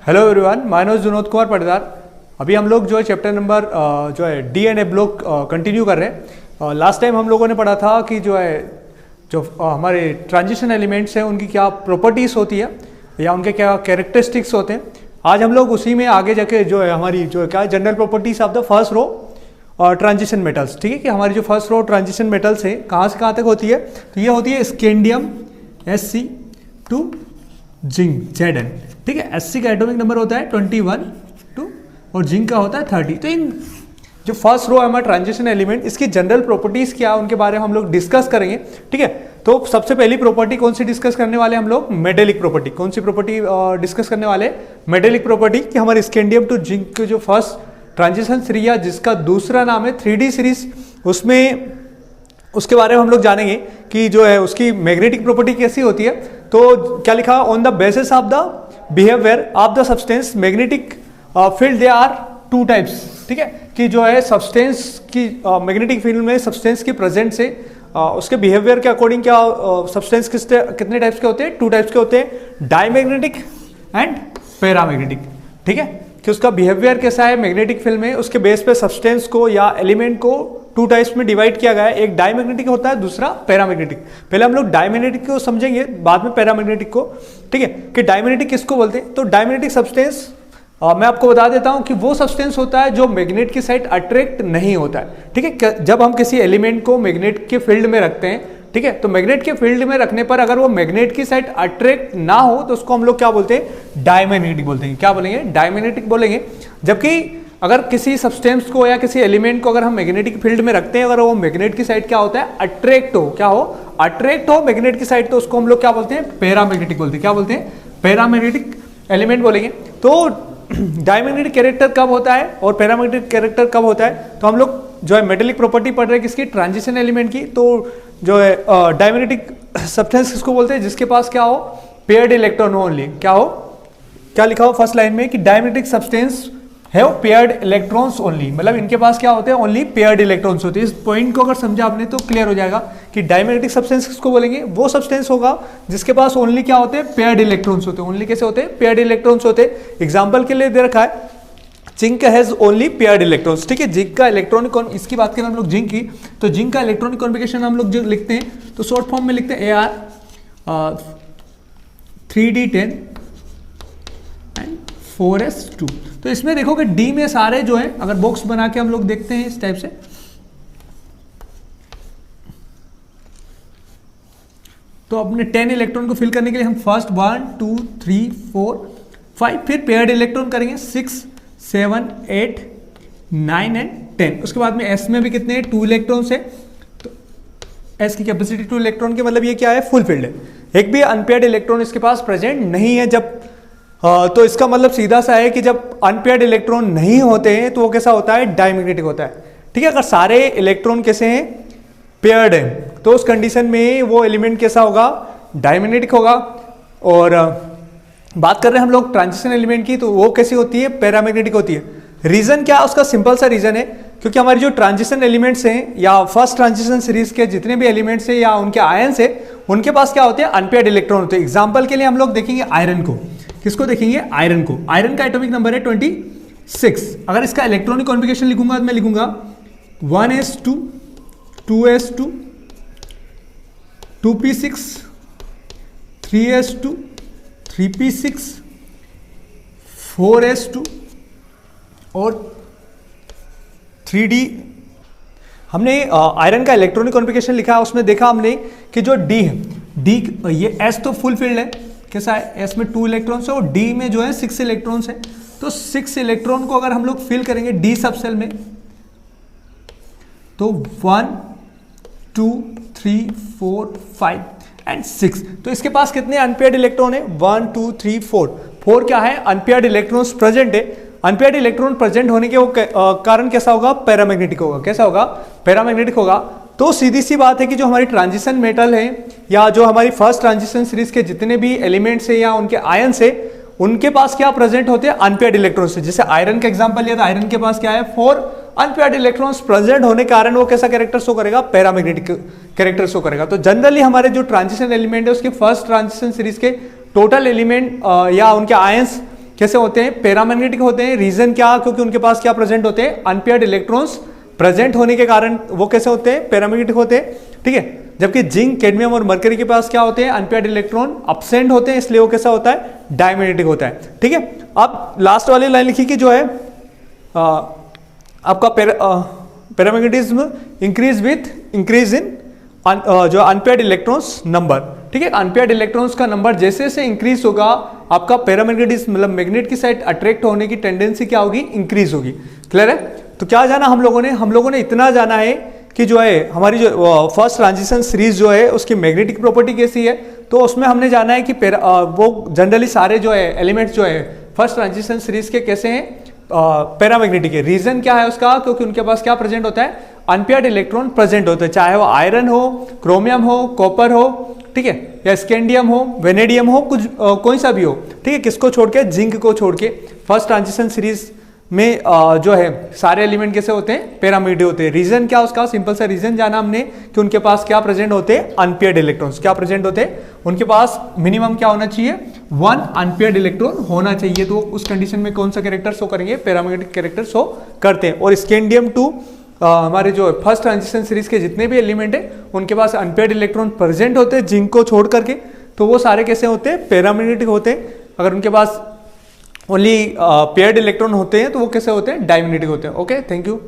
Hello everyone, my name is Vinod Kumar Patdar. अभी हम लोग जो है चैप्टर नंबर जो है डीएनए ब्लॉक कंटिन्यू कर रहे हैं। लास्ट टाइम हम लोगों ने पढ़ा था कि जो हमारे ट्रांजिशन एलिमेंट्स हैं उनकी क्या प्रॉपर्टीज़ होती है या उनके क्या कैरेक्टरिस्टिक्स होते हैं। आज हम लोग उसी में आगे जाके जो है हमारी जो है क्या general properties of the first row और ट्रांजिशन मेटल्स, ठीक है, कि हमारी जो फर्स्ट रो ट्रांजिशन मेटल्स है कहाँ से कहाँ तक होती है। तो ये होती है scandium Sc to zinc Zn, ठीक है। Sc का एटॉमिक नंबर होता है 21 टू और जिंक का होता है 30। तो इन जो फर्स्ट रो है हमारा ट्रांजिशन एलिमेंट, इसकी जनरल प्रॉपर्टीज क्या है उनके बारे में हम लोग डिस्कस करेंगे, ठीक है। तो सबसे पहली प्रॉपर्टी कौन सी डिस्कस करने वाले हम लोग? Metallic property. कौन सी प्रॉपर्टी डिस्कस करने वाले? मेटेलिक प्रॉपर्टी कि हमारे स्कैंडियम टू जिंक की जो फर्स्ट ट्रांजिशन सीरीज है जिसका दूसरा नाम है 3D सीरीज, उसमें उसके बारे में हम लोग जानेंगे कि जो है उसकी मैग्नेटिक प्रॉपर्टी कैसी होती है। तो क्या लिखा? On the basis of the behaviour of the substance magnetic field they are two types, ठीक है, कि जो है सब्सटेंस की मैग्नेटिक फील्ड में सब्सटेंस की प्रेजेंट से उसके बिहेवियर के अकॉर्डिंग क्या सब्सटेंस कितने टाइप्स के होते हैं? टू टाइप्स के होते हैं, डायमैग्नेटिक एंड पैरामैग्नेटिक, ठीक है, कि उसका बिहेवियर कैसा है मैग्नेटिक फील्ड में, उसके बेस पे सब्सटेंस को या एलिमेंट को टू टाइप्स में डिवाइड किया गया है। एक डायमैग्नेटिक होता है, दूसरा पैरामैग्नेटिक। पहले हम लोग डायमैग्नेटिक को समझेंगे, बाद में पैरामैग्नेटिक को, ठीक है, कि डायमैग्नेटिक किसको बोलते हैं। तो डायमैग्नेटिक सब्सटेंस मैं आपको बता देता हूं कि वो सब्सटेंस होता है जो मैग्नेट की साइड अट्रैक्ट नहीं होता है, ठीक है। जब हम किसी एलिमेंट को मैग्नेट के फील्ड में रखते हैं, ठीक है, तो मैग्नेट के फील्ड में रखने पर अगर वो मैग्नेट की साइड अट्रैक्ट ना हो तो उसको हम लोग क्या बोलते हैं? डायमैग्नेटिक बोलते हैं। क्या बोलेंगे? डायमैग्नेटिक बोलेंगे। जबकि अगर किसी सब्सटेंस को या किसी एलिमेंट को अगर हम मैग्नेटिक फील्ड में रखते हैं, अगर वो मैग्नेट की साइड क्या होता है? अट्रैक्ट हो, क्या हो? अट्रैक्ट हो मैग्नेट की साइड, तो उसको हम लोग क्या बोलते हैं? पैरामैग्नेटिक बोलते हैं। क्या बोलते हैं? पैरामैग्नेटिक एलिमेंट बोलेंगे। तो डायमैग्नेटिक कैरेक्टर कब होता है और पैरामैग्नेटिक कैरेक्टर कब होता है? तो हम लोग जो है मेटेलिक प्रॉपर्टी पढ़ रहे हैं किसकी? ट्रांजिशन एलिमेंट की। तो जो है डायमैग्नेटिक सब्सटेंस किसको बोलते हैं? जिसके पास क्या हो? पेयर्ड इलेक्ट्रॉन हो ओनली। क्या हो? क्या लिखा हो फर्स्ट लाइन में कि डायमैग्नेटिक सब्सटेंस है पेयर्ड इलेक्ट्रॉन्स ओनली, मतलब इनके पास क्या होते हैं? ओनली पेयर्ड इलेक्ट्रॉन्स होते हैं। इस पॉइंट को अगर समझा आपने तो क्लियर हो जाएगा कि डायमैग्नेटिक सब्सटेंस किसको बोलेंगे? वो सब्सटेंस होगा जिसके पास ओनली क्या होते हैं? पेयर्ड इलेक्ट्रॉन्स होते हैं। ओनली कैसे होते हैं? पेयर्ड इलेक्ट्रॉन्स होते हैं। एग्जाम्पल के लिए दे रखा है zinc has only paired electrons, ठीक है। जिंक का इलेक्ट्रॉनिक, इसकी बात करें हम लोग जिंक की, तो जिंक का इलेक्ट्रॉनिक कॉन्फिगरेशन हम लोग जो लिखते हैं तो शॉर्ट फॉर्म में लिखते हैं AR 3D10 एंड 4S2। तो इसमें देखो कि डी में सारे जो है, अगर बॉक्स बना के हम लोग देखते हैं इस टाइप से, तो अपने 10 इलेक्ट्रॉन को फिल करने के लिए हम फर्स्ट 1 2 3 4 5 फिर पेयर्ड इलेक्ट्रॉन करेंगे 6 7 8 9 एंड 10। उसके बाद में एस में भी कितने हैं? 2 इलेक्ट्रॉन्स है। तो एस की कैपेसिटी 2 इलेक्ट्रॉन के मतलब ये क्या है? फुल फील्ड है। एक भी अनपेयर्ड इलेक्ट्रॉन इसके पास प्रेजेंट नहीं है। जब तो इसका मतलब सीधा सा है कि जब अनपेयर्ड इलेक्ट्रॉन नहीं होते हैं तो वो कैसा होता है? डायमैग्नेटिक होता है, ठीक है। अगर सारे इलेक्ट्रॉन कैसे हैं? पेयर्ड हैं, तो उस कंडीशन में वो एलिमेंट कैसा होगा? डायमैग्नेटिक होगा। और बात कर रहे हैं हम लोग ट्रांजिशन एलिमेंट की, तो वो कैसी होती है? पैरामैग्नेटिक होती है। रीजन क्या? उसका सिंपल सा रीजन है, क्योंकि हमारी जो ट्रांजिशन एलिमेंट्स हैं या फर्स्ट ट्रांजिशन सीरीज के जितने भी एलिमेंट्स हैं या उनके आयंस है, उनके पास क्या होते हैं? अनपेयर्ड इलेक्ट्रॉन होते हैं। एग्जाम्पल के लिए हम लोग देखेंगे आयरन को। किसको देखेंगे? आयरन को। आयरन का एटॉमिक नंबर है 26। अगर इसका इलेक्ट्रॉनिक कॉन्फिगरेशन लिखूंगा तो मैं लिखूंगा 1s2 2s2 2p6 3s2 3p6 4s2 और 3d। हमने आयरन का इलेक्ट्रॉनिक कॉन्फिगरेशन लिखा है, उसमें देखा हमने कि जो डी है, डी ये एस तो फुल फील्ड है, कैसा है? एस में 2 इलेक्ट्रॉन्स है और डी में जो है 6 इलेक्ट्रॉन्स है। तो 6 इलेक्ट्रॉन को अगर हम लोग फिल करेंगे डी सब सेल में, तो 1 2 3 4 5 एंड 6। तो इसके पास कितने अनपेयर्ड इलेक्ट्रॉन है? 1 2 3 4 क्या है? अनपेयर्ड इलेक्ट्रॉन्स प्रेजेंट है। अनपेयर्ड इलेक्ट्रॉन प्रेजेंट होने के वो कारण कैसा होगा? पैरामैग्नेटिक होगा। कैसा होगा? पैरामैग्नेटिक होगा। तो सीधी सी बात है कि जो हमारी ट्रांजिशन मेटल है या जो हमारी फर्स्ट ट्रांजिशन सीरीज के जितने भी एलिमेंट्स है या उनके आयंस है, उनके पास क्या प्रेजेंट होते हैं? Unpaired electrons. जैसे आयरन का एग्जांपल लिया तो आयरन के पास क्या है? 4 अनपेयर्ड इलेक्ट्रॉन्स प्रेजेंट होने के कारण वो कैसा कैरेक्टर शो करेगा? पैरामैग्नेटिक कैरेक्टर शो करेगा। तो जनरली हमारे जो ट्रांजिशन एलिमेंट है उसके फर्स्ट ट्रांजिशन सीरीज के टोटल एलिमेंट या उनके आयंस कैसे होते हैं, पैरामैग्नेटिक होते हैं। रीजन क्या, क्योंकि उनके पास क्या प्रेजेंट होते हैं, अनपेयर्ड इलेक्ट्रॉन्स प्रेजेंट होने के कारण वो कैसे होते हैं, पैरामैग्नेटिक होते हैं, ठीक है। जबकि जिंक, कैडमियम और मरकरी के पास क्या होते हैं, अनपेयर्ड इलेक्ट्रॉन अब्सेंट होते हैं, इसलिए वो कैसा होता है, डायमैग्नेटिक होता है, ठीक है। अब लास्ट वाली लाइन लिखी कि जो है आपका paramagnetism increase with increase in जो अनपेयर्ड इलेक्ट्रॉन्स नंबर, ठीक है। अनपेयर्ड इलेक्ट्रॉन्स का नंबर जैसे जैसे इंक्रीज होगा, आपका पैरामैग्नेटिज्म मतलब मैग्नेट की साइड अट्रैक्ट होने की टेंडेंसी क्या होगी, इंक्रीज होगी। क्लियर है। तो क्या जाना हम लोगों ने इतना जाना है कि जो है हमारी जो फर्स्ट ट्रांजिशन सीरीज जो है उसकी मैग्नेटिक प्रॉपर्टी कैसी है, तो उसमें हमने जाना है कि वो जनरली सारे जो है एलिमेंट्स जो है फर्स्ट ट्रांजिशन सीरीज के कैसे हैं, पैरामैग्नेटिक है। रीजन क्या है उसका, क्योंकि उनके पास क्या प्रेजेंट होता है, अनपेयर्ड इलेक्ट्रॉन प्रेजेंट होते हैं, चाहे वो आयरन हो, क्रोमियम हो, कॉपर हो, ठीक है, या स्कैंडियम हो, वेनेडियम हो, कुछ कोई सा भी हो, ठीक है। किसको छोड़ के, जिंक को छोड़ के फर्स्ट ट्रांजिशन सीरीज में जो है सारे एलिमेंट कैसे होते हैं, पैरामैग्नेटिक होते हैं। रीजन क्या उसका, सिंपल सा रीजन जाना हमने कि उनके पास क्या प्रेजेंट होते हैं, अनपेयर्ड इलेक्ट्रॉन्स क्या प्रेजेंट होते हैं, उनके पास मिनिमम क्या होना चाहिए, 1 अनपेयर्ड इलेक्ट्रॉन होना चाहिए। तो उस कंडीशन में कौन सा कैरेक्टर शो करेंगे, पैरामैग्नेटिक कैरेक्टर शो करते हैं। और स्कैंडियम 2 हमारे जो फर्स्ट ट्रांजिशन सीरीज के जितने भी एलिमेंट है उनके पास अनपेयर्ड इलेक्ट्रॉन प्रेजेंट होते हैं, जिंक को छोड़ करके, तो वो सारे कैसे होते हैं, पैरामैग्नेटिक होते हैं। अगर उनके पास ओनली पेयर्ड इलेक्ट्रॉन होते हैं तो वो कैसे होते हैं, डायमैग्नेटिक होते हैं। Okay, thank you.